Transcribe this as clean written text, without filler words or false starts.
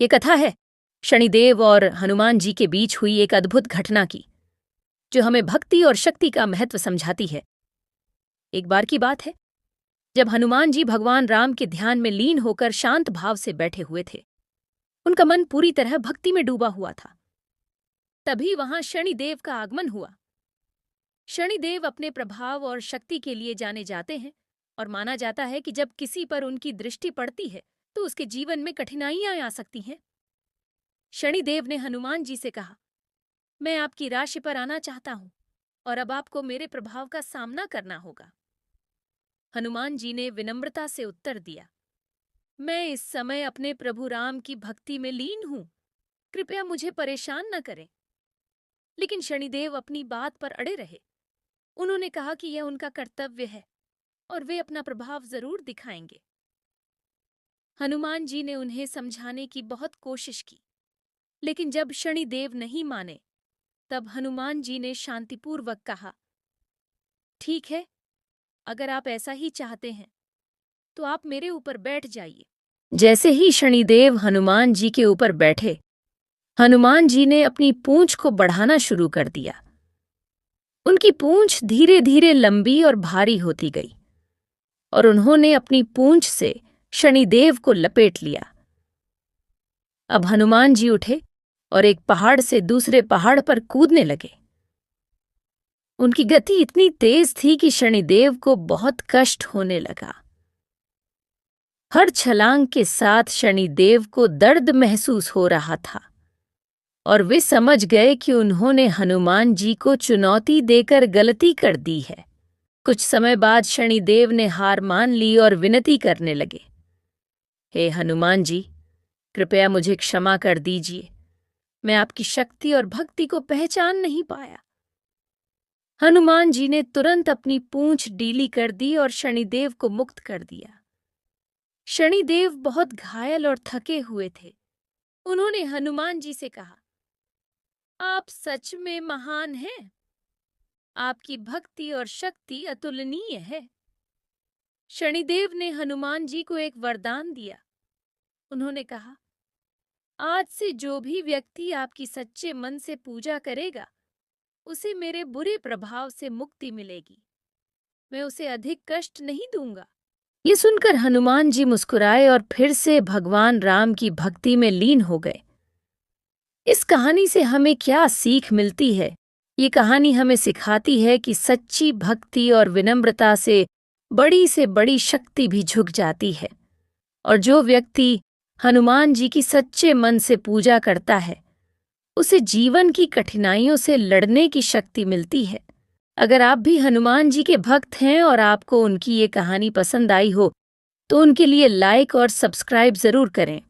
ये कथा है शनिदेव और हनुमान जी के बीच हुई एक अद्भुत घटना की, जो हमें भक्ति और शक्ति का महत्व समझाती है। एक बार की बात है, जब हनुमान जी भगवान राम के ध्यान में लीन होकर शांत भाव से बैठे हुए थे। उनका मन पूरी तरह भक्ति में डूबा हुआ था। तभी वहां शनिदेव का आगमन हुआ। शनिदेव अपने प्रभाव और शक्ति के लिए जाने जाते हैं और माना जाता है कि जब किसी पर उनकी दृष्टि पड़ती है तो उसके जीवन में कठिनाइयां आ सकती हैं। शनिदेव ने हनुमान जी से कहा, मैं आपकी राशि पर आना चाहता हूं और अब आपको मेरे प्रभाव का सामना करना होगा। हनुमान जी ने विनम्रता से उत्तर दिया, मैं इस समय अपने प्रभु राम की भक्ति में लीन हूं, कृपया मुझे परेशान न करें। लेकिन शनिदेव अपनी बात पर अड़े रहे। उन्होंने कहा कि यह उनका कर्तव्य है और वे अपना प्रभाव जरूर दिखाएंगे। हनुमान जी ने उन्हें समझाने की बहुत कोशिश की, लेकिन जब शनिदेव नहीं माने, तब हनुमान जी ने शांतिपूर्वक कहा, ठीक है, अगर आप ऐसा ही चाहते हैं तो आप मेरे ऊपर बैठ जाइए। जैसे ही शनिदेव हनुमान जी के ऊपर बैठे, हनुमान जी ने अपनी पूंछ को बढ़ाना शुरू कर दिया। उनकी पूंछ धीरे धीरे लंबी और भारी होती गई और उन्होंने अपनी पूंछ से शनिदेव को लपेट लिया। अब हनुमान जी उठे और एक पहाड़ से दूसरे पहाड़ पर कूदने लगे। उनकी गति इतनी तेज थी कि शनिदेव को बहुत कष्ट होने लगा। हर छलांग के साथ शनिदेव को दर्द महसूस हो रहा था और वे समझ गए कि उन्होंने हनुमान जी को चुनौती देकर गलती कर दी है। कुछ समय बाद शनिदेव ने हार मान ली और विनती करने लगे, हे हनुमान जी, कृपया मुझे क्षमा कर दीजिए, मैं आपकी शक्ति और भक्ति को पहचान नहीं पाया। हनुमान जी ने तुरंत अपनी पूंछ ढीली कर दी और शनिदेव को मुक्त कर दिया। शनिदेव बहुत घायल और थके हुए थे। उन्होंने हनुमान जी से कहा, आप सच में महान हैं। आपकी भक्ति और शक्ति अतुलनीय है। शनिदेव ने हनुमान जी को एक वरदान दिया। उन्होंने कहा, आज से जो भी व्यक्ति आपकी सच्चे मन से पूजा करेगा, उसे मेरे बुरे प्रभाव से मुक्ति मिलेगी। मैं उसे अधिक कष्ट नहीं दूंगा। ये सुनकर हनुमान जी मुस्कुराए और फिर से भगवान राम की भक्ति में लीन हो गए। इस कहानी से हमें क्या सीख मिलती है? ये कहानी हमें सिखाती है कि सच्ची भक्ति और विनम्रता से बड़ी शक्ति भी झुक जाती है और जो व्यक्ति हनुमान जी की सच्चे मन से पूजा करता है, उसे जीवन की कठिनाइयों से लड़ने की शक्ति मिलती है। अगर आप भी हनुमान जी के भक्त हैं और आपको उनकी ये कहानी पसंद आई हो, तो उनके लिए लाइक और सब्सक्राइब जरूर करें।